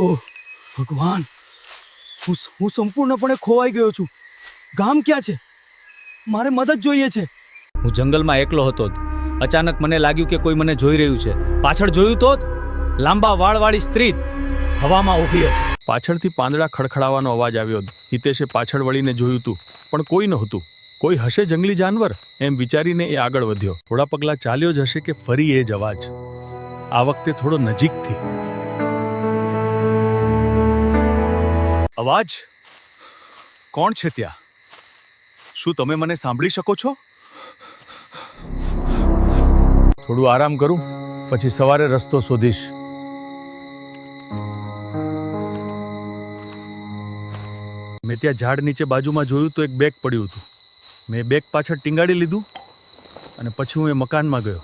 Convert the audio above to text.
ઓહ ભગવાન, હું સંપૂર્ણપણે ખોવાઈ ગયો છું. ગામ ક્યાં છે? મારે મદદ જોઈએ છે. હું જંગલમાં એકલો હતો. અચાનક મને લાગ્યું કે કોઈ મને જોઈ રહ્યું છે. પાછળ જોયું તો લાંબા વાળવાળી સ્ત્રી હવામાં ઊભી હતી. પાછળથી પાંદડા ખડખડાવાનો અવાજ આવ્યો. હિતેશે પાછળ વળીને જોયું હતું, પણ કોઈ નહોતું. કોઈ હશે જંગલી જાનવર, એમ વિચારીને એ આગળ વધ્યો. થોડા પગલાં ચાલ્યો જ હશે કે ફરી એ જ અવાજ, આ વખતે થોડો નજીકથી. અવાજ? કોણ છે ત્યાં? શું તમે મને સાંભળી શકો છો? થોડું આરામ કરું, પછી સવારે રસ્તો શોધીશ. મેં ત્યાં ઝાડ નીચે બાજુમાં જોયું તો એક બેગ પડ્યું હતું. મેં બેગ પાછળ ટીંગાડી લીધું અને પછી હું એ મકાનમાં ગયો.